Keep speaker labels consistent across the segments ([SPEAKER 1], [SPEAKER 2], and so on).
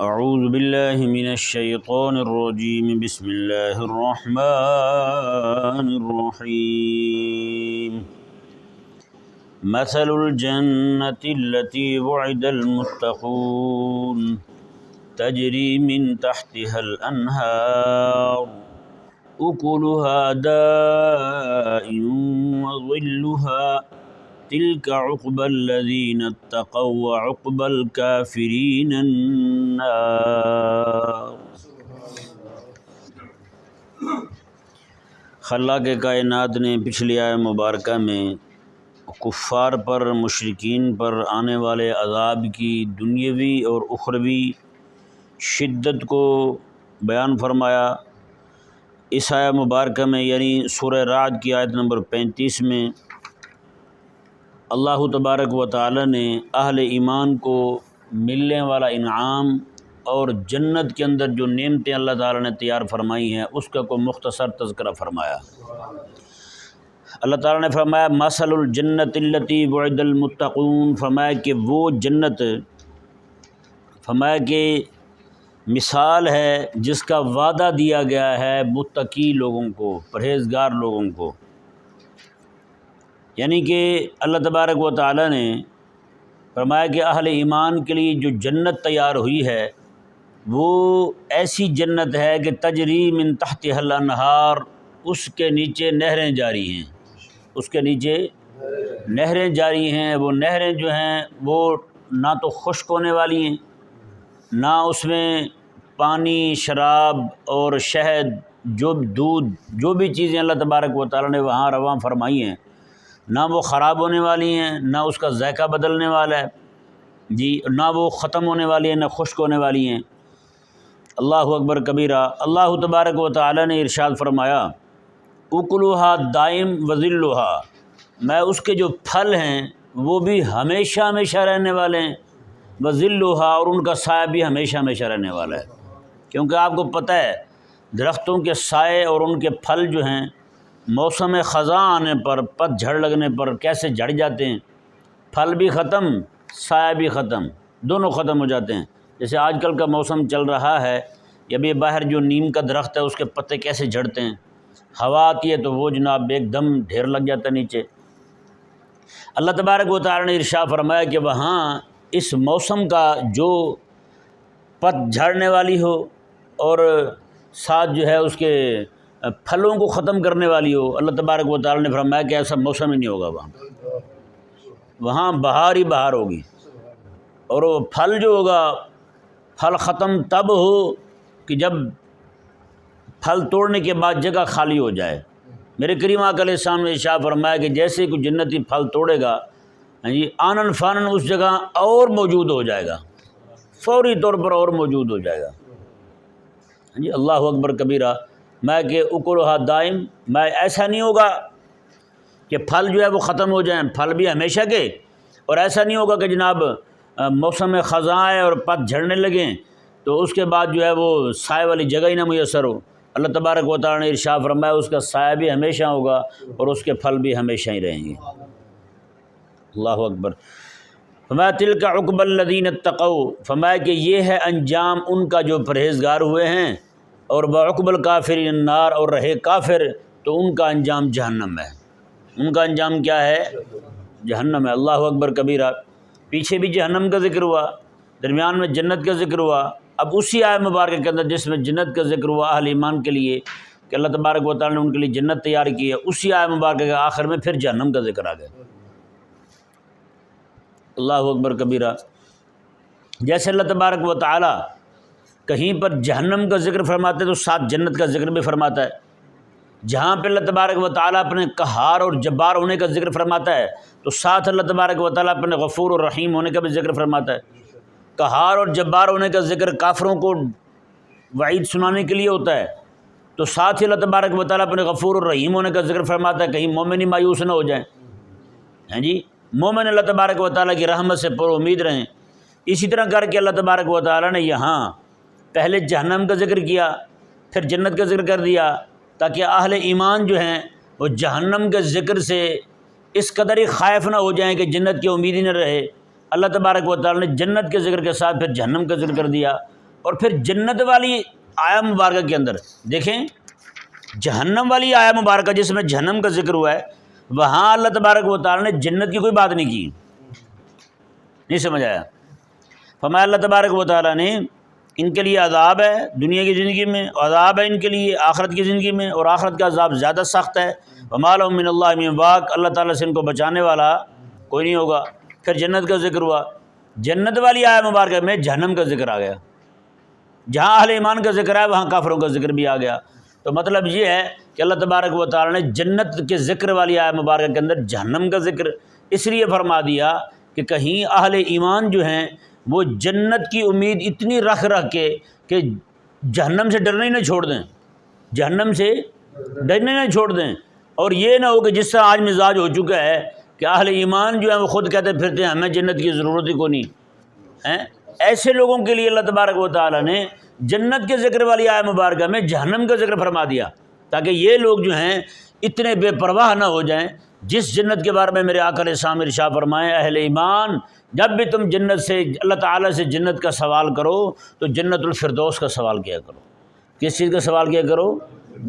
[SPEAKER 1] اعوذ باللہ من الشیطان الرجیم بسم اللہ الرحمن الرحیم مثل الجنة التي وعد المتقون تجری من تحتها الانہار اکلها دائم وظلها تلك عقبى الذين اتقوا وعقبى الكافرين النار۔ خلاق کائنات نے پچھلی آیت مبارکہ میں کفار پر، مشرکین پر آنے والے عذاب کی دنیاوی اور اخروی شدت کو بیان فرمایا۔ اس آیت مبارکہ میں یعنی سورہ رعد کی آیت نمبر 35 میں اللہ تبارک و تعالی نے اہل ایمان کو ملنے والا انعام اور جنت کے اندر جو نعمتیں اللہ تعالی نے تیار فرمائی ہیں اس کا کوئی مختصر تذکرہ فرمایا۔ اللہ تعالی نے فرمایا مثل الجنت التی وعد المتقون، فرمایا کہ وہ جنت، فرمایا کہ مثال ہے جس کا وعدہ دیا گیا ہے متقی لوگوں کو، پرہیزگار لوگوں کو، یعنی کہ اللہ تبارک و تعالی نے فرمایا کہ اہل ایمان کے لیے جو جنت تیار ہوئی ہے وہ ایسی جنت ہے کہ تجری من تحتها الانہار، اس کے نیچے نہریں جاری ہیں، اس کے نیچے نہریں جاری ہیں۔ وہ نہریں جو ہیں وہ نہ تو خشک ہونے والی ہیں، نہ اس میں پانی، شراب اور شہد، جو دودھ، جو بھی چیزیں اللہ تبارک و تعالی نے وہاں رواں فرمائی ہیں، نہ وہ خراب ہونے والی ہیں، نہ اس کا ذائقہ بدلنے والا ہے جی، نہ وہ ختم ہونے والی ہیں، نہ خشک ہونے والی ہیں۔ اللہ اکبر کبیرہ۔ اللہ تبارک و تعالی نے ارشاد فرمایا اکلها دائم وظلها، میں اس کے جو پھل ہیں وہ بھی ہمیشہ ہمیشہ رہنے والے ہیں، وظلها، اور ان کا سایہ بھی ہمیشہ ہمیشہ رہنے والا ہے، کیونکہ آپ کو پتہ ہے درختوں کے سائے اور ان کے پھل جو ہیں موسم خزاں آنے پر، پت جھڑ لگنے پر کیسے جھڑ جاتے ہیں، پھل بھی ختم، سایہ بھی ختم، دونوں ختم ہو جاتے ہیں۔ جیسے آج کل کا موسم چل رہا ہے، ابھی باہر جو نیم کا درخت ہے اس کے پتے کیسے جھڑتے ہیں، ہوا آتی ہے تو وہ جناب ایک دم ڈھیر لگ جاتا ہے نیچے۔ اللہ تبارک و تعالی نے ارشاد فرمایا کہ وہاں اس موسم کا جو پت جھڑنے والی ہو اور ساتھ جو ہے اس کے پھلوں کو ختم کرنے والی ہو، اللہ تبارک و تعالی نے فرمایا کہ ایسا موسم ہی نہیں ہوگا وہاں بہار ہی بہار ہوگی، اور وہ پھل جو ہوگا، پھل ختم تب ہو کہ جب پھل توڑنے کے بعد جگہ خالی ہو جائے۔ میرے کریم آقا علیہ السلام نے ارشاد فرمایا کہ جیسے کوئی جنتی پھل توڑے گا جی، آنن فانن اس جگہ اور موجود ہو جائے گا، فوری طور پر اور موجود ہو جائے گا جی۔ اللہ اکبر کبیرہ۔ میں کہ اکلها دائم، میں ایسا نہیں ہوگا کہ پھل جو ہے وہ ختم ہو جائیں، پھل بھی ہمیشہ کے، اور ایسا نہیں ہوگا کہ جناب موسم خزاں آئے اور پت جھڑنے لگیں تو اس کے بعد جو ہے وہ سائے والی جگہ ہی نہ میسر ہو۔ اللہ تبارک و تعالی نے ارشاد فرمایا اس کا سایہ بھی ہمیشہ ہوگا اور اس کے پھل بھی ہمیشہ ہی رہیں گے۔ اللہ اکبر۔ فرمایا تلک عقبی الذین اتقوا، فرمایا کہ یہ ہے انجام ان کا جو پرہیزگار ہوئے ہیں، اور وعقب الکافرین النار، اور رہے کافر تو ان کا انجام جہنم ہے، ان کا انجام کیا ہے؟ جہنم ہے۔ اللہ اکبر کبیرہ۔ پیچھے بھی جہنم کا ذکر ہوا، درمیان میں جنت کا ذکر ہوا، اب اسی آیت مبارکہ کے اندر جس میں جنت کا ذکر ہوا اہل ایمان کے لیے کہ اللہ تبارک و تعالی نے ان کے لیے جنت تیار کی ہے، اسی آیت مبارکہ کے آخر میں پھر جہنم کا ذکر آ گیا۔ اللہ اکبر کبیرہ۔ جیسے اللہ تبارک و تعالی کہیں پر جہنم کا ذکر فرماتا ہے تو ساتھ جنت کا ذکر بھی فرماتا ہے، جہاں پہ اللہ تبارک و تعالیٰ اپنے قہار اور جبار ہونے کا ذکر فرماتا ہے تو ساتھ اللہ تبارک و تعالیٰ اپنے غفور اور رحیم ہونے کا بھی ذکر فرماتا ہے۔ قہار اور جبار ہونے کا ذکر کافروں کو وعید سنانے کے لیے ہوتا ہے تو ساتھ ہی اللہ تبارک و تعالیٰ اپنے غفور اور رحیم ہونے کا ذکر فرماتا ہے، کہیں مومن ہی مایوس نہ ہو جائیں ہیں جی، مومن اللہ تبارک و تعالیٰ کی رحمت سے پر امید رہیں۔ اسی طرح کر کے اللہ تبارک و تعالیٰ نے یہاں پہلے جہنم کا ذکر کیا، پھر جنت کا ذکر کر دیا، تاکہ اہل ایمان جو ہیں وہ جہنم کے ذکر سے اس قدر ہی خائف نہ ہو جائیں کہ جنت کی امید ہی نہ رہے۔ اللہ تبارک و تعالیٰ نے جنت کے ذکر کے ساتھ پھر جہنم کا ذکر کر دیا اور پھر جنت والی آیا مبارکہ کے اندر دیکھیں، جہنم والی آیا مبارکہ جس میں جہنم کا ذکر ہوا ہے، وہاں اللہ تبارک و تعالیٰ نے جنت کی کوئی بات نہیں کی، نہیں سمجھ آیا؟ فرمایا اللہ تبارک و تعالیٰ نے ان کے لیے عذاب ہے دنیا کی زندگی میں، عذاب ہے ان کے لیے آخرت کی زندگی میں، اور آخرت کا عذاب زیادہ سخت ہے۔ وما لهم من اللہ من واق، اللہ تعالیٰ سے ان کو بچانے والا کوئی نہیں ہوگا۔ پھر جنت کا ذکر ہوا، جنت والی آیا مبارکہ میں جہنم کا ذکر آ گیا، جہاں اہل ایمان کا ذکر ہے وہاں کافروں کا ذکر بھی آ گیا۔ تو مطلب یہ ہے کہ اللہ تبارک و تعالیٰ نے جنت کے ذکر والی آیا مبارکہ کے اندر جہنم کا ذکر اس لیے فرما دیا کہ کہیں اہل ایمان جو ہیں وہ جنت کی امید اتنی رکھ کے کہ جہنم سے ڈرنا ہی نہ چھوڑ دیں، جہنم سے ڈرنا ہی نہ چھوڑ دیں، اور یہ نہ ہو کہ جس طرح آج مزاج ہو چکا ہے کہ اہل ایمان جو ہیں وہ خود کہتے پھرتے ہیں ہمیں جنت کی ضرورت ہی کو نہیں ہے۔ ایسے لوگوں کے لیے اللہ تبارک و تعالیٰ نے جنت کے ذکر والی آیہ مبارکہ میں جہنم کا ذکر فرما دیا، تاکہ یہ لوگ جو ہیں اتنے بے پرواہ نہ ہو جائیں۔ جس جنت کے بارے میں میرے آقا علیہ السلام ارشاد فرمائے، اہل ایمان جب بھی تم جنت سے اللہ تعالیٰ سے جنت کا سوال کرو تو جنت الفردوس کا سوال کیا کرو۔ کس چیز کا سوال کیا کرو؟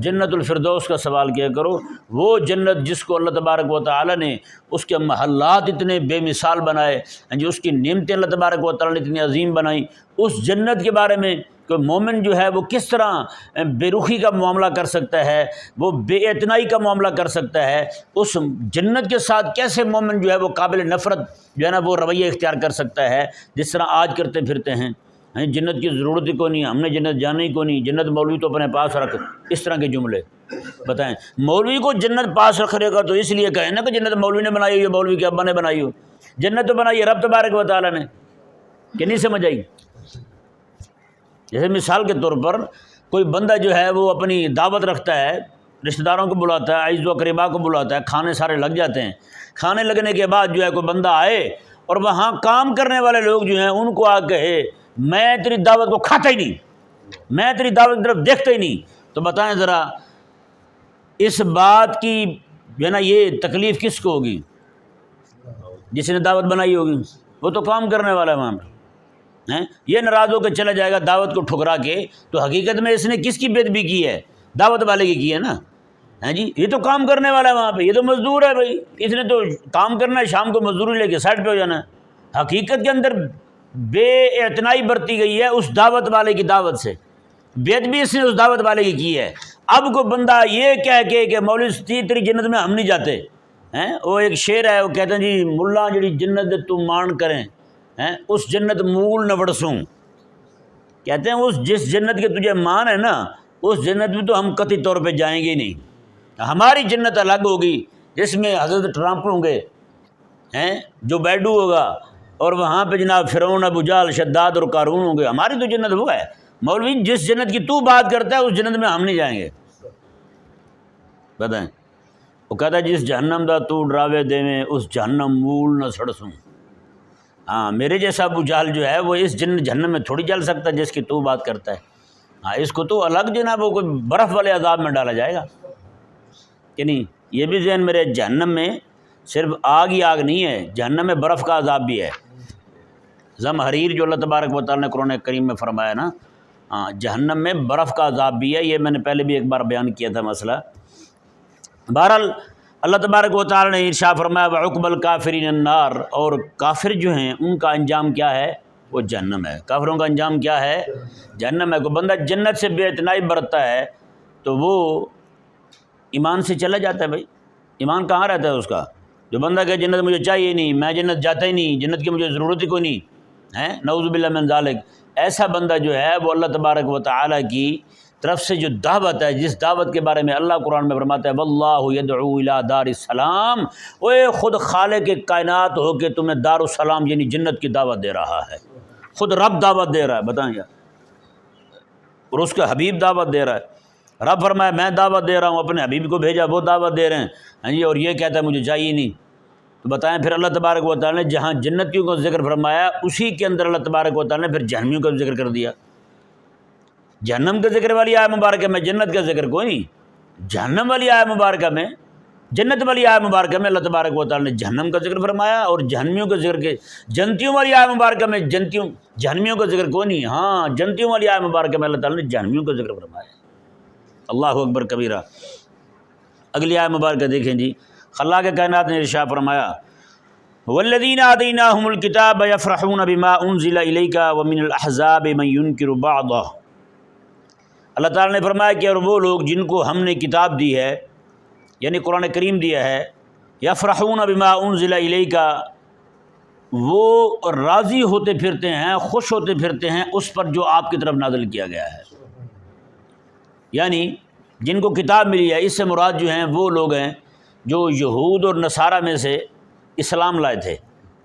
[SPEAKER 1] جنت الفردوس کا سوال کیا کرو، وہ جنت جس کو اللہ تبارک و تعالیٰ نے اس کے محلات اتنے بے مثال بنائے، جو اس کی نعمتیں اللہ تبارک و تعالیٰ نے اتنی عظیم بنائیں، اس جنت کے بارے میں کوئی مومن جو ہے وہ کس طرح بے رخی کا معاملہ کر سکتا ہے، وہ بے اعتنائی کا معاملہ کر سکتا ہے، اس جنت کے ساتھ کیسے مومن جو ہے وہ قابل نفرت جو ہے نا وہ رویہ اختیار کر سکتا ہے جس طرح آج کرتے پھرتے ہیں۔ جنت کی ضرورت ہی کو نہیں، ہم نے جنت جانا ہی کو نہیں، جنت مولوی تو اپنے پاس رکھ، اس طرح کے جملے بتائیں۔ مولوی کو جنت پاس رکھنے کا تو اس لیے کہیں نا کہ جنت مولوی نے بنائی ہوئی ہے، مولوی کے ابا نے بنائی ہو، جنت تو بنائی ہے رب تبارک و تعالیٰ نے، کہ نہیں سمجھ آئی؟ جیسے مثال کے طور پر کوئی بندہ جو ہے وہ اپنی دعوت رکھتا ہے، رشتہ داروں کو بلاتا ہے، عزیز و اقربا کو بلاتا ہے، کھانے سارے لگ جاتے ہیں، کھانے لگنے کے بعد جو ہے کوئی بندہ آئے اور وہاں کام کرنے والے لوگ جو ہیں ان کو آ کہے میں تیری دعوت کو کھاتا ہی نہیں، میں تیری دعوت کی طرف دیکھتا ہی نہیں، تو بتائیں ذرا اس بات کی جو ہے نا یہ تکلیف کس کو ہوگی؟ جس نے دعوت بنائی ہوگی، وہ تو کام کرنے والا ہے وہاں پہ، یہ ناراض ہو کے چلا جائے گا دعوت کو ٹھکرا کے، تو حقیقت میں اس نے کس کی بے ادبی کی ہے؟ دعوت والے کی ہے نا، جی یہ تو کام کرنے والا ہے وہاں پہ، یہ تو مزدور ہے بھائی، اس نے تو کام کرنا ہے، شام کو مزدوری لے کے سائڈ پہ ہو جانا ہے۔ حقیقت کے اندر بے اعتنائی برتی گئی ہے اس دعوت والے کی دعوت سے، بے ادبی اس نے اس دعوت والے کی ہے۔ اب کوئی بندہ یہ کہہ کے کہ مولوی تیری جنت میں ہم نہیں جاتے، وہ ایک شعر ہے، وہ کہتے ہیں جی ملا جڑی جنت تم مان کریں اس جنت مول نہ وڑسوں، کہتے ہیں اس جس جنت کے تجھے مان ہے نا اس جنت میں تو ہم قطعی طور پہ جائیں گے ہی نہیں، ہماری جنت الگ ہوگی جس میں حضرت ٹرمپ ہوں گے، جو بیڈو ہوگا، اور وہاں پہ جناب فرعون ابو جہل شداد اور قارون ہوں گے، ہماری تو جنت وہ ہے۔ مولوی جس جنت کی تو بات کرتا ہے اس جنت میں ہم نہیں جائیں گے، بتائیں۔ وہ کہتا ہے جس جہنم دا تو ڈراوے دے میں اس جہنم مول نہ سڑسوں، ہاں میرے جیسا ابو جہل جو ہے وہ اس جہنم میں تھوڑی جل سکتا ہے جس کی تو بات کرتا ہے، ہاں اس کو تو الگ جناب وہ کوئی برف والے عذاب میں ڈالا جائے گا کہ نہیں۔ یہ بھی ذہن میرے، جہنم میں صرف آگ ہی آگ نہیں ہے، جہنم میں برف کا عذاب بھی ہے، زمہریر جو اللہ تبارک و تعالیٰ نے قرآن کریم میں فرمایا نا، جہنم میں برف کا عذاب بھی ہے، یہ میں نے پہلے بھی ایک بار بیان کیا تھا مسئلہ۔ بہرحال اللہ تبارک و تعالیٰ نے ارشاد فرمایا وعقب الکافرین النار، اور کافر جو ہیں ان کا انجام کیا ہے؟ وہ جہنم ہے۔ کافروں کا انجام کیا ہے؟ جہنم ہے۔ کوئی بندہ جنت سے بے اعتنائی برتتا ہے تو وہ ایمان سے چلا جاتا ہے بھائی، ایمان کہاں رہتا ہے اس کا؟ جو بندہ کہ جنت مجھے چاہیے نہیں، میں جنت جاتا ہی نہیں، جنت کی مجھے ضرورت ہی کوئی نہیں ہے، نعوذ باللہ من ذالک، ایسا بندہ جو ہے وہ اللہ تبارک و تعالیٰ کی طرف سے جو دعوت ہے، جس دعوت کے بارے میں اللہ قرآن میں فرماتا ہے واللہ یدعو الی دار السلام، وہ خود خالق کائنات ہو کے تمہیں دار السلام یعنی جنت کی دعوت دے رہا ہے، خود رب دعوت دے رہا ہے، بتائیں یار، اور اس کا حبیب دعوت دے رہا ہے۔ رب فرمایا میں دعوت دے رہا ہوں، اپنے حبیب کو بھیجا، وہ دعوت دے رہے ہیں، ہاں جی، اور یہ کہتا ہے مجھے چاہیے نہیں۔ تو بتائیں پھر اللہ تبارک و تعالیٰ نے جہاں جنتیوں کا ذکر فرمایا اسی کے اندر اللہ تبارک و تعالیٰ نے پھر جہنمیوں کا ذکر کر دیا۔ جہنم کے ذکر والی آیہ مبارکہ میں جنت کا ذکر کوئی نہیں، جہنم والی آیہ مبارکہ میں جنت والی آیت مبارکہ میں اللہ تبارک و تعالیٰ نے جہنم کا ذکر فرمایا، اور جہنمیوں کا ذکر کے جنتیوں والی آیت مبارکہ میں جہنمیوں کا ذکر کوئی نہیں، ہاں جنتیوں والی آیت مبارکہ میں اللہ تعالیٰ نے جہنمیوں کا ذکر فرمایا۔ اللہ اکبر کبیرہ۔ اگلی آیت مبارکہ دیکھیں جی، خلاق کائنات نے ارشاد فرمایا والذین آتیناہم الکتاب یفرحون بما انزل الیک ومن الاحزاب من ینکر بعضہ۔ اللہ تعالیٰ نے فرمایا کہ اور وہ لوگ جن کو ہم نے کتاب دی ہے، یعنی قرآن کریم دیا ہے، یفرحون بما انزل الیک، وہ راضی ہوتے پھرتے ہیں، خوش ہوتے پھرتے ہیں اس پر جو آپ کی طرف نازل کیا گیا ہے، یعنی جن کو کتاب ملی ہے، اس سے مراد جو ہیں وہ لوگ ہیں جو یہود اور نصارہ میں سے اسلام لائے تھے۔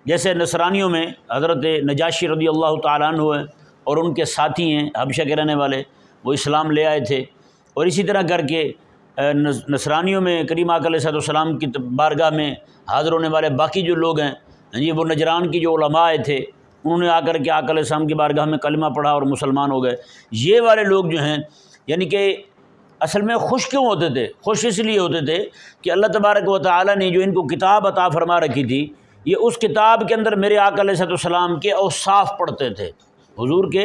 [SPEAKER 1] جیسے نصرانیوں میں حضرت نجاشی رضی اللہ تعالیٰ عنہ ہیں اور ان کے ساتھی ہیں حبشہ کے رہنے والے، وہ اسلام لے آئے تھے، اور اسی طرح کر کے نصرانیوں میں کریم آقا علیہ السلام کی بارگاہ میں حاضر ہونے والے باقی جو لوگ ہیں جی، وہ نجران کی جو علماء تھے، انہوں نے آ کر کے آقا علیہ السلام کی بارگاہ میں کلمہ پڑھا اور مسلمان ہو گئے۔ یہ والے لوگ جو ہیں یعنی کہ اصل میں خوش کیوں ہوتے تھے؟ خوش اس لیے ہوتے تھے کہ اللہ تبارک و تعالیٰ نے جو ان کو کتاب عطا فرما رکھی تھی، یہ اس کتاب کے اندر میرے آقا علیہ السلام کے اوصاف پڑھتے تھے، حضور کے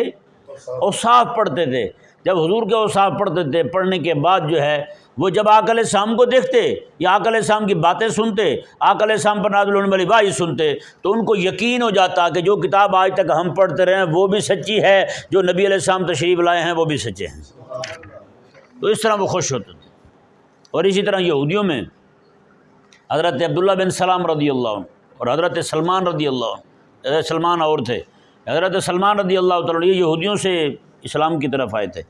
[SPEAKER 1] اوصاف پڑھتے تھے۔ جب حضور کے اوصاف پڑھتے تھے، پڑھنے کے بعد جو ہے وہ جب آقا علیہ السلام کو دیکھتے یا آقا علیہ السلام کی باتیں سنتے، آقا علیہ السلام پر نازل ہونے والی وحی سنتے، تو ان کو یقین ہو جاتا کہ جو کتاب آج تک ہم پڑھتے رہے ہیں وہ بھی سچی ہے، جو نبی علیہ السلام تشریف لائے ہیں وہ بھی سچے ہیں۔ تو اس طرح وہ خوش ہوتے تھے۔ اور اسی طرح یہودیوں میں حضرت عبداللہ بن سلام رضی اللہ عنہ اور حضرت سلمان رضی اللہ عنہ، حضرت سلمان اور تھے، حضرت سلمان رضی اللہ تعالیٰ یہ یہودیوں سے اسلام کی طرف آئے تھے۔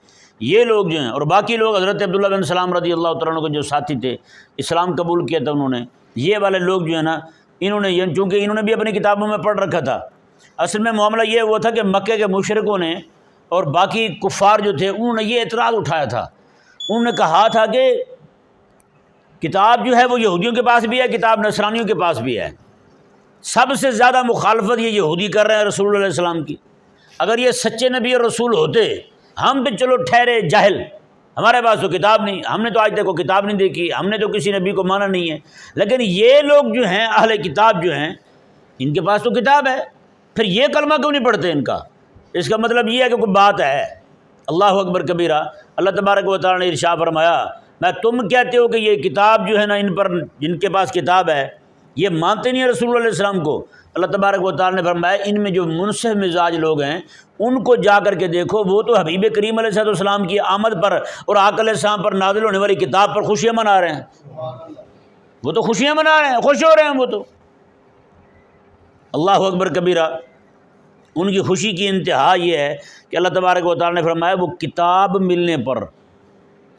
[SPEAKER 1] یہ لوگ جو ہیں اور باقی لوگ حضرت عبداللہ بن سلام رضی اللہ تعالیٰ عنہ کے جو ساتھی تھے، اسلام قبول کیا تھا انہوں نے، یہ والے لوگ جو ہیں نا، انہوں نے چونکہ انہوں نے بھی اپنی کتابوں میں پڑھ رکھا تھا، اصل میں معاملہ یہ ہوا تھا کہ مکے کے مشرکوں نے اور باقی کفار جو تھے انہوں نے یہ اعتراض اٹھایا تھا، انہوں نے کہا تھا کہ کتاب جو ہے وہ یہودیوں کے پاس بھی ہے، کتاب نصرانیوں کے پاس بھی ہے، سب سے زیادہ مخالفت یہ یہودی کر رہے ہیں رسول اللہ علیہ السلام کی۔ اگر یہ سچے نبی اور رسول ہوتے، ہم تو چلو ٹھہرے جاہل، ہمارے پاس تو کتاب نہیں، ہم نے تو آج تک کو کتاب نہیں دیکھی، ہم نے تو کسی نبی کو مانا نہیں ہے، لیکن یہ لوگ جو ہیں اہل کتاب جو ہیں ان کے پاس تو کتاب ہے، پھر یہ کلمہ کیوں نہیں پڑھتے ان کا؟ اس کا مطلب یہ ہے کہ کوئی بات ہے۔ اللہ اکبر کبیرہ۔ اللہ تبارک و تعالیٰ نے ارشاد فرمایا میں تم کہتے ہو کہ یہ کتاب جو ہے نا، ان پر جن کے پاس کتاب ہے یہ مانتے نہیں ہیں رسول اللہ علیہ السلام کو۔ اللہ تبارک و تعالیٰ نے فرمایا ان میں جو منصف مزاج لوگ ہیں ان کو جا کر کے دیکھو، وہ تو حبیب کریم علیہ السلام کی آمد پر اور آقا علیہ السلام پر نازل ہونے والی کتاب پر خوشیاں منا رہے ہیں، وہ تو خوشیاں منا رہے ہیں، خوش ہو رہے ہیں وہ تو۔ اللہ اکبر کبیرہ۔ ان کی خوشی کی انتہا یہ ہے کہ اللہ تبارک و تعالیٰ نے فرمایا وہ کتاب ملنے پر،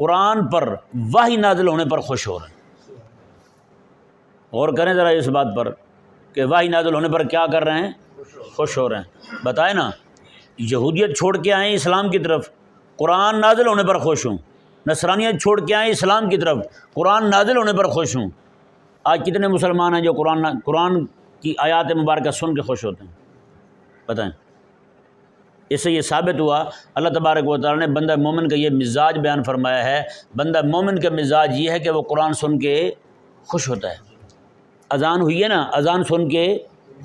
[SPEAKER 1] قرآن پر وحی نازل ہونے پر خوش ہو رہے ہیں۔ غور کریں ذرا اس بات پر کہ وحی نازل ہونے پر کیا کر رہے ہیں؟ خوش ہو رہے ہیں۔ بتائیں نا، یہودیت چھوڑ کے آئیں اسلام کی طرف، قرآن نازل ہونے پر خوش ہوں، نصرانیت چھوڑ کے آئیں اسلام کی طرف، قرآن نازل ہونے پر خوش ہوں۔ آج کتنے مسلمان ہیں جو قرآن کی آیات مبارکہ سن کے خوش ہوتے ہیں؟ بتائیں۔ اس سے یہ ثابت ہوا اللہ تبارک و تعالیٰ نے بندہ مومن کا یہ مزاج بیان فرمایا ہے، بندہ مومن کا مزاج یہ ہے کہ وہ قرآن سن کے خوش ہوتا ہے۔ اذان ہوئی ہے نا، اذان سن کے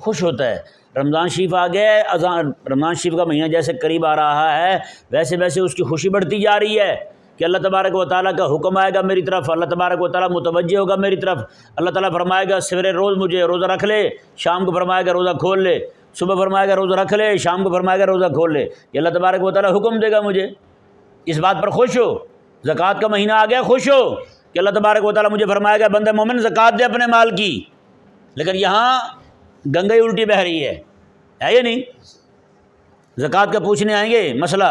[SPEAKER 1] خوش ہوتا ہے۔ رمضان شریف آ گیا ہے، اذان رمضان شریف کا مہینہ جیسے قریب آ رہا ہے ویسے ویسے اس کی خوشی بڑھتی جا رہی ہے کہ اللہ تبارک و تعالیٰ کا حکم آئے گا میری طرف، اللہ تبارک و تعالیٰ متوجہ ہوگا میری طرف، اللہ تعالیٰ فرمائے گا سویرے روز مجھے روزہ رکھ لے، شام کو فرمائے گا روزہ کھول لے، صبح فرمائے گا روزہ رکھ لے، شام کو فرمائے گا روزہ کھول لے، یہ اللہ تبارک و تعالیٰ حکم دے گا مجھے، اس بات پر خوش ہو۔ زکوٰۃ کا مہینہ آ گیا، خوش ہو کہ اللہ تبارک و تعالیٰ مجھے فرمائے گا بندہ مومن زکوٰۃ دے اپنے مال کی، لیکن یہاں گنگا الٹی بہہ رہی ہے یا نہیں؟ زکوٰۃ کا پوچھنے آئیں گے مسئلہ،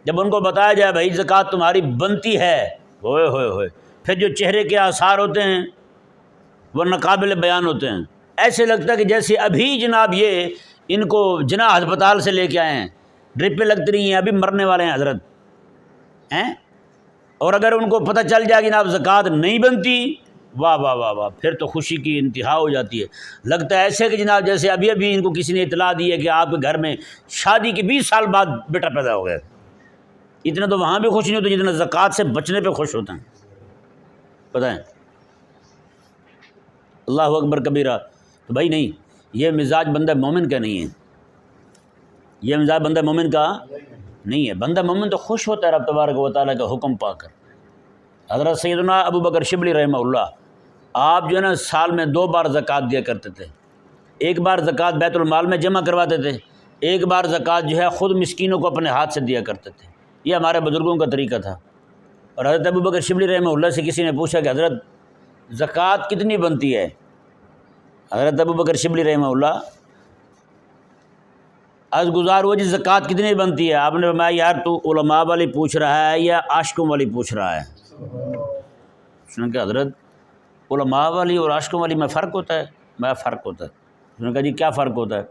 [SPEAKER 1] جب ان کو بتایا جائے بھائی زکوٰۃ تمہاری بنتی ہے، ہوئے ہوئے ہوئے، پھر جو چہرے کے آثار ہوتے ہیں وہ ناقابل بیان ہوتے ہیں، ایسے لگتا ہے کہ جیسے ابھی جناب یہ ان کو جناح ہسپتال سے لے کے آئے ہیں، ڈرپیں لگتی رہی ہیں، ابھی مرنے والے ہیں حضرت ہیں، اور اگر ان کو پتہ چل جائے کہ جناب زکوٰۃ نہیں بنتی، واہ واہ واہ واہ، پھر تو خوشی کی انتہا ہو جاتی ہے۔ لگتا ہے ایسے کہ جناب جیسے ابھی ابھی ان کو کسی نے اطلاع دی ہے کہ آپ کے گھر میں شادی کے 20 سال بعد بیٹا پیدا ہو گیا۔ اتنا تو وہاں بھی خوش نہیں ہوتے جتنا زکوٰۃ سے بچنے پہ خوش ہوتے ہیں۔ بتائیں، اللہ اکبر کبیرہ۔ تو بھائی نہیں، یہ مزاج بندہ مومن کا نہیں ہے، یہ مزاج بندہ مومن کا نہیں ہے۔ بندہ مومن تو خوش ہوتا ہے رب تبارک و تعالیٰ کا حکم پا کر۔ حضرت سیدنا ابو بکر شبلی رحمہ اللہ، آپ جو ہے نا سال میں 2 بار زکوٰۃ دیا کرتے تھے۔ ایک بار زکوٰۃ بیت المال میں جمع کرواتے تھے، ایک بار زکوٰۃ جو ہے خود مسکینوں کو اپنے ہاتھ سے دیا کرتے تھے۔ یہ ہمارے بزرگوں کا طریقہ تھا۔ اور حضرت ابو بکر شبلی رحمہ اللہ سے کسی نے پوچھا کہ حضرت زکوٰۃ کتنی بنتی ہے؟ حضرت ابو بکر شبلی رحمہ اللہ عرض گزار ہوا جی زکوٰۃ کتنی بنتی ہے؟ آپ نے فرمایا یار تو علماء والی پوچھ رہا ہے یا عاشقوں والی پوچھ رہا ہے؟ اس نے کہا حضرت علماء والی اور عاشقوں والی میں فرق ہوتا ہے؟ میں فرق ہوتا ہے۔ اس نے کہا جی کیا فرق ہوتا ہے؟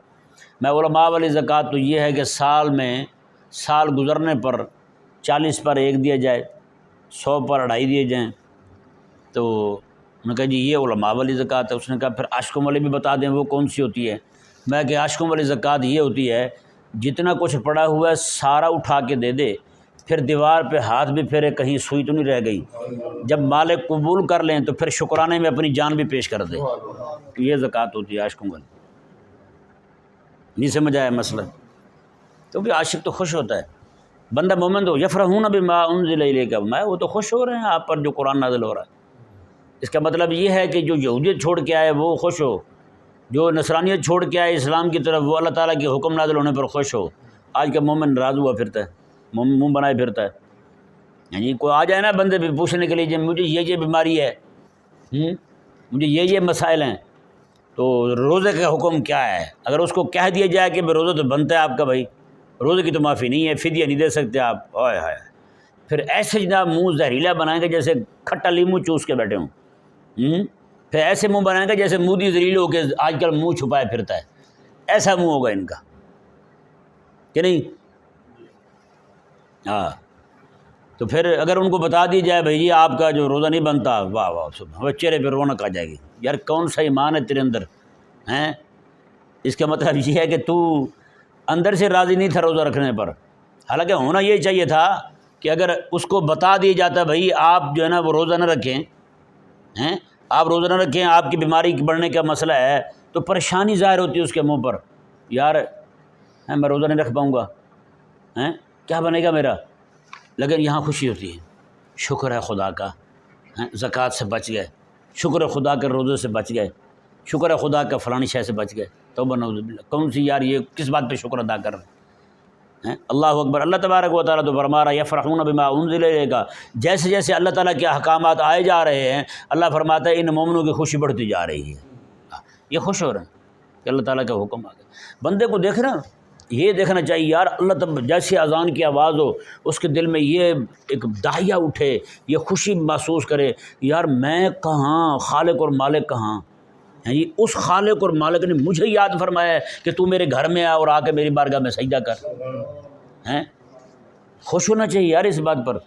[SPEAKER 1] میں علماء والی زکوٰۃ تو یہ ہے کہ سال گزرنے پر 40 پر 1 دیا جائے، 100 پر 2.5 دیے جائیں۔ تو انہوں نے کہا جی یہ علماء والی زکوٰۃ ہے۔ اس نے کہا پھر عاشقوں والی بھی بتا دیں وہ کون سی ہوتی ہے؟ میں کہ عاشقوں والی زکوٰۃ یہ ہوتی ہے جتنا کچھ پڑا ہوا ہے سارا اٹھا کے دے دے، پھر دیوار پہ ہاتھ بھی پھیرے کہیں سوئی تو نہیں رہ گئی، جب مالک قبول کر لیں تو پھر شکرانے میں اپنی جان بھی پیش کر دے۔ یہ زکوٰۃ ہوتی ہے عاشقوں والی۔ نہیں سمجھ آیا مسئلہ؟ کیونکہ عاشق تو خوش ہوتا ہے، بندہ مومن تو یفرحون بما انزل الیک، میں وہ تو خوش ہو رہے ہیں آپ پر جو قرآن نازل ہو رہا ہے۔ اس کا مطلب یہ ہے کہ جو یہودیت چھوڑ کے آئے وہ خوش ہو، جو نصرانیت چھوڑ کے آئے اسلام کی طرف وہ اللہ تعالیٰ کے حکم نازل ہونے پر خوش ہو۔ آج کا مومن ناراض ہوا پھرتا ہے، منہ بنائے پھرتا ہے۔ یعنی کوئی آ جائے نا بندے بھی پوچھنے کے لیے مجھے یہ بیماری ہے، مجھے یہ مسائل ہیں، تو روزے کا حکم کیا ہے؟ اگر اس کو کہہ دیا جائے کہ روزہ تو بنتا ہے آپ کا، بھائی روزے کی تو معافی نہیں ہے، فدیہ نہیں دے سکتے آپ، ہائے ہائے، پھر ایسے جناب منہ زہریلا بنائیں گے جیسے کھٹا لیمو چوس کے بیٹھے ہوں، پھر ایسے منہ بنائیں گے جیسے مودی زلیل ہو کے آج کل منہ چھپائے پھرتا ہے، ایسا منہ ہوگا ان کا کہ نہیں؟ ہاں، تو پھر اگر ان کو بتا دی جائے بھائی جی آپ کا جو روزہ نہیں بنتا، واہ واہ سبحان، چہرے پہ رونق آ جائے گی، یار کون سا ایمان ہے تیرے اندر ہیں؟ اس کا مطلب یہ ہے کہ تو اندر سے راضی نہیں تھا روزہ رکھنے پر۔ حالانکہ ہونا یہ چاہیے تھا کہ اگر اس کو بتا دیا جاتا بھائی آپ جو ہے نا وہ روزہ نہ رکھیں، آپ روزہ نہ رکھیں، آپ کی بیماری بڑھنے کا مسئلہ ہے، تو پریشانی ظاہر ہوتی ہے اس کے منہ پر، یار میں روزہ نہیں رکھ پاؤں گا، کیا بنے گا میرا؟ لیکن یہاں خوشی ہوتی ہے، شکر ہے خدا کا زکوٰۃ سے بچ گئے، شکر ہے خدا کے روزے سے بچ گئے، شکر ہے خدا کا فلانی شے سے بچ گئے، توبہ نعوذ باللہ، کون سی یار یہ کس بات پہ شکر ادا کر رہے ہیں؟ اللہ اکبر۔ اللہ تبارک و تعالیٰ تو فرما رہا ہے یفرحون بما انزل الیک، جیسے جیسے اللہ تعالیٰ کے احکامات آئے جا رہے ہیں اللہ فرماتا ہے ان مومنوں کی خوشی بڑھتی جا رہی ہے، یہ خوش ہو رہے ہیں کہ اللہ تعالیٰ کا حکم آ گیا۔ بندے کو دیکھنا، یہ دیکھنا چاہیے یار اللہ تب جیسے اذان کی آواز ہو اس کے دل میں یہ ایک داہیہ اٹھے، یہ خوشی محسوس کرے، یار میں کہاں، خالق اور مالک کہاں ہیں جی؟ اس خالق اور مالک نے مجھے یاد فرمایا ہے کہ تو میرے گھر میں آ اور آ کے میری بارگاہ میں سجدہ کر، ہیں؟ خوش ہونا چاہیے یار اس بات پر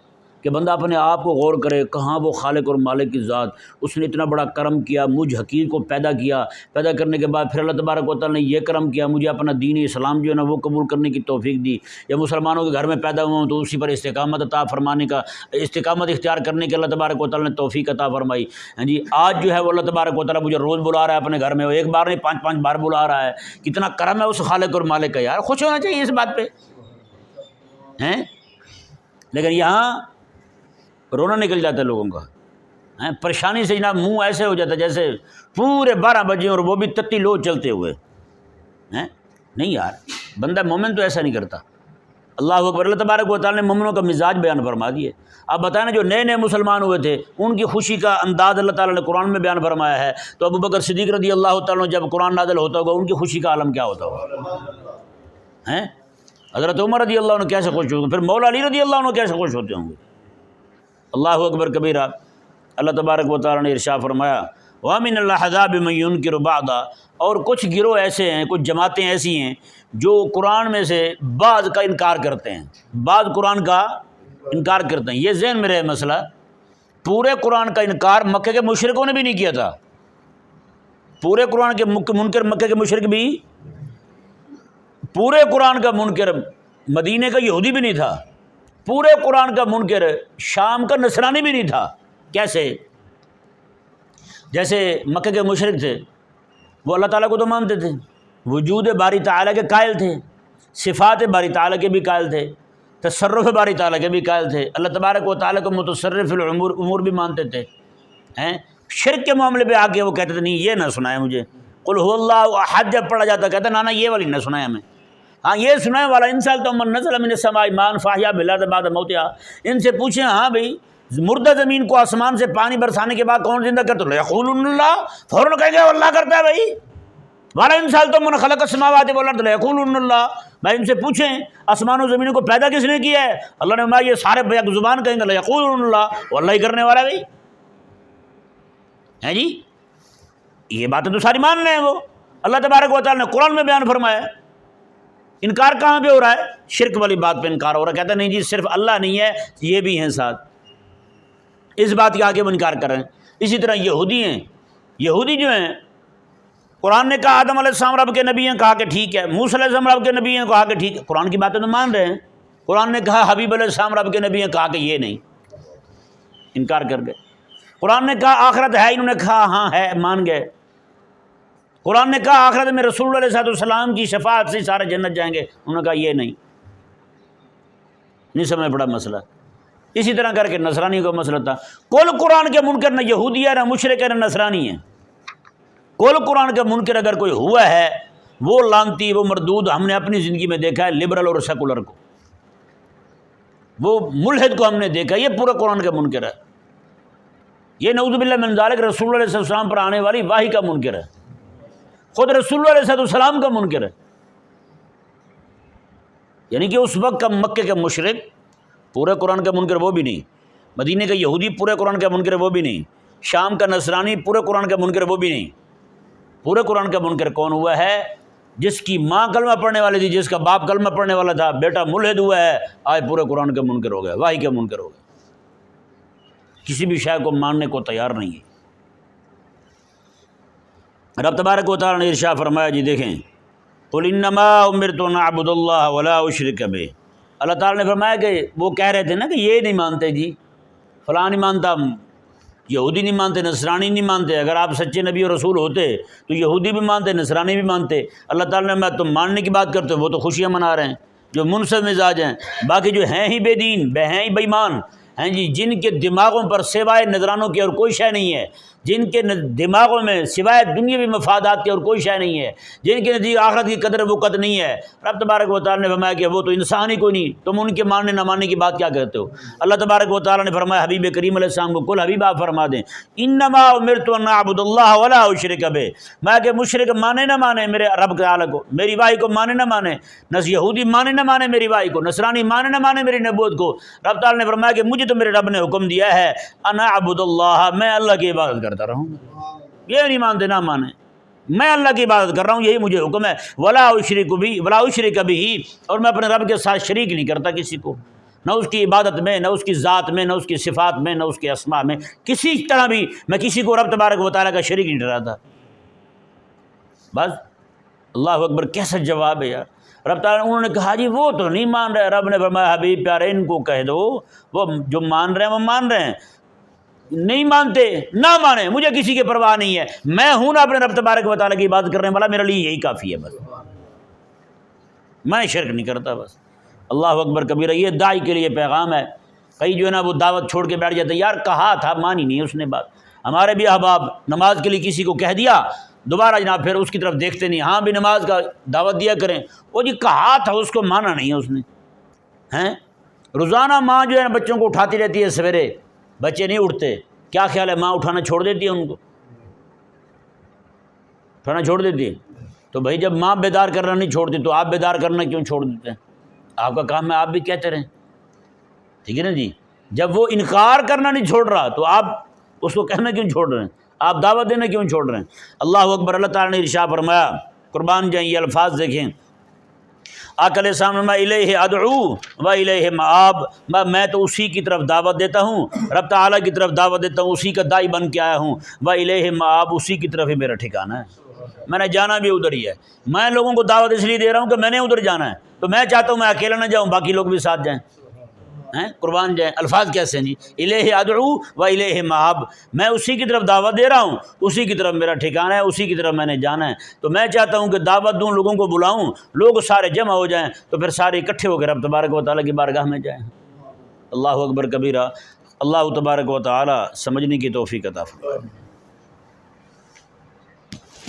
[SPEAKER 1] کہ بندہ اپنے آپ کو غور کرے، کہاں وہ خالق اور مالک کی ذات، اس نے اتنا بڑا کرم کیا، مجھ حقیر کو پیدا کیا، پیدا کرنے کے بعد پھر اللہ تبارک و تعالیٰ نے یہ کرم کیا، مجھے اپنا دین اسلام جو ہے نا وہ قبول کرنے کی توفیق دی، یا مسلمانوں کے گھر میں پیدا ہوا ہوں تو اسی پر استقامت عطا فرمانے کا، استقامت اختیار کرنے کے اللہ تبارک و تعالیٰ نے توفیق عطا فرمائی۔ ہاں جی، آج جو ہے وہ اللہ تبارک و تعالیٰ مجھے روز بلا رہا ہے اپنے گھر میں، ایک بار نہیں 5 بار بلا رہا ہے، کتنا کرم ہے اس خالق اور مالک کا، یار خوش ہونا چاہیے اس بات پہ، ہیں؟ لیکن یہاں رونا نکل جاتا ہے لوگوں کا، پریشانی سے جناب منہ ایسے ہو جاتا ہے جیسے پورے 12 بجے اور وہ بھی تتی لو چلتے ہوئے، نہیں یار بندہ مومن تو ایسا نہیں کرتا۔ اللہ اکبر۔ اللہ تبارک و تعالیٰ نے مومنوں کا مزاج بیان فرما دیے۔ اب بتائیں نا جو نئے مسلمان ہوئے تھے ان کی خوشی کا انداز اللہ تعالیٰ نے قرآن میں بیان فرمایا ہے، تو ابو بکر صدیق رضی اللہ تعالیٰ جب قرآن نازل ہوتا ہوگا ان کی خوشی کا عالم کیا ہوتا ہوگا؟ حضرت عمر رضی اللہ عنہ کیسے خوش ہوتے، پھر مولا علی رضی اللہ عنہ کیسے خوش ہوتے ہوں گے؟ اللہ اکبر کبیرہ۔ اللہ تبارک و تعالیٰ نے ارشاد فرمایا وَمِنَ الْأَحْزَابِ مَن يُنْكِرُ بَعْضَ، اور کچھ گروہ ایسے ہیں، کچھ جماعتیں ایسی ہیں جو قرآن میں سے بعض کا انکار کرتے ہیں، بعض قرآن کا انکار کرتے ہیں۔ یہ ذہن میں رہے مسئلہ، پورے قرآن کا انکار مکے کے مشرکوں نے بھی نہیں کیا تھا، پورے قرآن کے منکر مکے کے مشرک بھی، پورے قرآن کا منکر مدینے کا یہودی بھی نہیں تھا، پورے قرآن کا منکر شام کا نصرانی بھی نہیں تھا۔ کیسے؟ جیسے مکہ کے مشرک تھے، وہ اللہ تعالیٰ کو تو مانتے تھے، وجود باری تعالیٰ کے قائل تھے، صفات باری تعالیٰ کے بھی قائل تھے، تصرف باری تعالیٰ کے بھی قائل تھے، اللہ تبارک و تعالیٰ کو متصرف الامور امور بھی مانتے تھے ہیں۔ شرک کے معاملے پہ آ کے وہ کہتے تھے نہیں یہ نہ سنائے مجھے، قل هو اللہ احد جب پڑھا جاتا کہتا نا یہ والی نہ سنائے ہمیں، ہاں یہ سنائے والا ان سال تو من نزل من السماء ماء فاحیا بالارض بعد موتها، ان سے پوچھیں ہاں بھائی مردہ زمین کو آسمان سے پانی برسانے کے بعد کون زندہ کرتا ہے؟ یقولون اللہ، فوراً کہیں گے اللہ کرتا ہے بھائی، والا ان سال تو من خلق السماوات والارض یقولون اللہ، بھائی ان سے پوچھیں آسمان و زمین کو پیدا کس نے کیا ہے؟ اللہ نے فرمایا یہ سارے بیک زبان کہیں گے یقولون اللہ، وہ اللہ ہی کرنے والا ہے بھائی، ہیں جی یہ باتیں تو ساری مان رہے ہیں وہ، اللہ تبارک و تعالیٰ نے قرآن میں بیان فرمایا۔ انکار کہاں پہ ہو رہا ہے؟ شرک والی بات پہ انکار ہو رہا ہے، کہتا ہے نہیں جی صرف اللہ نہیں ہے یہ بھی ہیں ساتھ، اس بات کے آگے وہ انکار کر رہے ہیں۔ اسی طرح یہودی ہیں، یہودی جو ہیں قرآن نے کہا آدم علیہ السلام رب کے نبی ہیں، کہا کہ ٹھیک ہے، موسیٰ علیہ السلام رب کے نبی ہیں، کہا کہ ٹھیک ہے، قرآن کی باتیں تو مان رہے ہیں۔ قرآن نے کہا حبیب علیہ السلام رب کے نبی ہیں، کہا کہ یہ نہیں، انکار کر گئے۔ قرآن نے کہا آخرت ہے، انہوں نے کہا ہاں ہے، مان گئے۔ قرآن نے کہا آخرت میں رسول اللہ علیہ السلام کی شفاعت سے سارے جنت جائیں گے، انہوں نے کہا یہ نہیں سمجھ پڑا مسئلہ۔ اسی طرح کر کے نصرانی کا مسئلہ تھا، کل قرآن کے منکر نہ یہودی ہے نہ مشرک ہے نہ نصرانی ہے، کل قرآن کا منکر اگر کوئی ہوا ہے وہ لانتی وہ مردود ہم نے اپنی زندگی میں دیکھا ہے، لبرل اور سیکولر کو، وہ ملحد کو ہم نے دیکھا، یہ پورا قرآن کا منکر ہے، یہ نعوذ باللہ من ذالک رسول اللہ علیہ السلام پر آنے والی وحی کا منکر ہے، خود رسول اللہ علیہ السلام کا منکر ہے۔ یعنی کہ اس وقت کا مکے کا مشرک پورے قرآن کا منکر وہ بھی نہیں، مدینے کا یہودی پورے قرآن کا منکر وہ بھی نہیں، شام کا نصرانی پورے قرآن کا منکر وہ بھی نہیں، پورے قرآن کا منکر کون ہوا ہے؟ جس کی ماں کلمہ پڑھنے والی تھی، جس کا باپ کلمہ پڑھنے والا تھا، بیٹا ملحد ہوا ہے، آج پورے قرآن کا منکر ہو گیا، وحی کا منکر ہو گیا، کسی بھی شے کو ماننے کو تیار نہیں ہے۔ رب تبارک و تعالیٰ نے ارشاد فرمایا جی دیکھیں قل انما امرت ان اعبد اللہ ولا اشرک بہ، اللہ تعالیٰ نے فرمایا کہ وہ کہہ رہے تھے نا کہ یہ نہیں مانتے جی، فلاں نہیں مانتا، یہودی نہیں مانتے، نصرانی نہیں مانتے، اگر آپ سچے نبی اور رسول ہوتے تو یہودی بھی مانتے، نصرانی بھی مانتے۔ اللہ تعالیٰ نے میں تم ماننے کی بات کرتے ہو، وہ تو خوشیاں منا رہے ہیں جو منصف مزاج ہیں، باقی جو ہیں ہی بے دین ہیں ہی بے ایمان ہیں جی، جن کے دماغوں پر سوائے نذرانوں کی اور کوئی شے نہیں ہے، جن کے دماغوں میں سوائے دنیاوی مفادات کی اور کوئی شے نہیں ہے، جن کے نزدیک آخرت کی قدر وقت نہیں ہے، رب تبارک و تعالیٰ نے فرمایا کہ وہ تو انسان ہی کوئی نہیں، تم ان کے ماننے نہ ماننے کی بات کیا کہتے ہو؟ اللہ تبارک و تعالیٰ نے فرمایا حبیب کریم علیہ السلام کو کل حبیب آپ فرما دیں انما امرت ان اعبد اللہ ولا اشرک بہ، میں کہ مشرک مانے نہ مانے میرے رب تعالیٰ کو، میری وحی کو مانے نہ مانے، یہودی مانے نہ مانے میری وحی کو، نصرانی مانے نہ مانے میری نبوت کو، رب تعالیٰ نے فرمایا کہ مجھے تو میرے رب نے حکم دیا ہے انا اعبد اللہ، میں اللہ کی عبادت کرتا رہوں، یہ نہیں مانتے نہ مانے، میں اللہ کی عبادت کر رہا ہوں، یہی مجھے حکم ہے، ولا اشرک بہ، اور میں اپنے رب کے ساتھ شریک نہیں کرتا کسی کو، نہ اس کی عبادت میں، نہ اس کی ذات میں، نہ اس کی صفات میں، نہ اس کے اسماء میں، کسی طرح بھی میں کسی کو رب تبارک و تعالیٰ کا شریک نہیں ٹھہراتا۔ بس اللہ اکبر، کیسا جواب ہے یار! رب تعالیٰ انہوں نے کہا جی وہ تو نہیں مان رہے، رب نے فرمایا حبیب پیارے ان کو کہہ دو وہ جو مان رہے ہیں وہ مان رہے ہیں، نہیں مانتے نہ مانے، مجھے کسی کی پرواہ نہیں ہے، میں ہوں نا اپنے رب تبارک و تعالیٰ کی عبادت کرنے والا، میرے لیے یہی کافی ہے، بس میں شرک نہیں کرتا، بس اللہ اکبر کبیرہ۔ یہ داعی کے لیے پیغام ہے، کئی جو ہے نا وہ دعوت چھوڑ کے بیٹھ جاتے، یار کہا تھا مانی نہیں اس نے بات، ہمارے بھی احباب نماز کے لیے کسی کو کہہ دیا دوبارہ جناب پھر اس کی طرف دیکھتے نہیں، ہاں بھی نماز کا دعوت دیا کریں، وہ جی کہا تھا اس کو مانا نہیں ہے اس نے، ہیں روزانہ ماں جو ہے نا بچوں کو اٹھاتی رہتی ہے، سویرے بچے نہیں اٹھتے، کیا خیال ہے ماں اٹھانا چھوڑ دیتی ہے ان کو، اٹھانا چھوڑ دیتی ہے؟ تو بھائی جب ماں بیدار کرنا نہیں چھوڑتی تو آپ بیدار کرنا کیوں چھوڑ دیتے ہیں؟ آپ کا کام ہے آپ بھی کہتے رہیں، ٹھیک ہے نا جی؟ جب وہ انکار کرنا نہیں چھوڑ رہا تو آپ اس کو کہنا کیوں چھوڑ رہے ہیں؟ آپ دعوت دینا کیوں چھوڑ رہے ہیں؟ اللہ اکبر۔ اللہ تعالیٰ نے ارشاد فرمایا، قربان جائیں یہ الفاظ دیکھیں، آقا علیہ السلام میں الیہ ادعو و الیہ مآب، میں تو اسی کی طرف دعوت دیتا ہوں، رب تعالیٰ کی طرف دعوت دیتا ہوں، اسی کا داعی بن کے آیا ہوں، و الیہ مآب، اسی کی طرف ہی میرا ٹھکانہ ہے، میں نے جانا بھی ادھر ہی ہے، میں لوگوں کو دعوت اس لیے دے رہا ہوں کہ میں نے ادھر جانا ہے، تو میں چاہتا ہوں میں اکیلا نہ جاؤں، باقی لوگ بھی ساتھ جائیں، ہیں قربان جائیں الفاظ کیسے ہیں جی، الیہ ادعو و الیہ مآب، میں اسی کی طرف دعوت دے رہا ہوں، اسی کی طرف میرا ٹھکانہ ہے، اسی کی طرف میں نے جانا ہے۔ تو میں چاہتا ہوں کہ دعوت دوں، لوگوں کو بلاؤں، لوگ سارے جمع ہو جائیں، تو پھر سارے اکٹھے ہو کے رب تبارک و تعالیٰ کی بارگاہ میں جائیں۔ اللہ اکبر کبیرہ۔ اللہ تبارک و تعالیٰ سمجھنے کی توفیق عطا فرمائے۔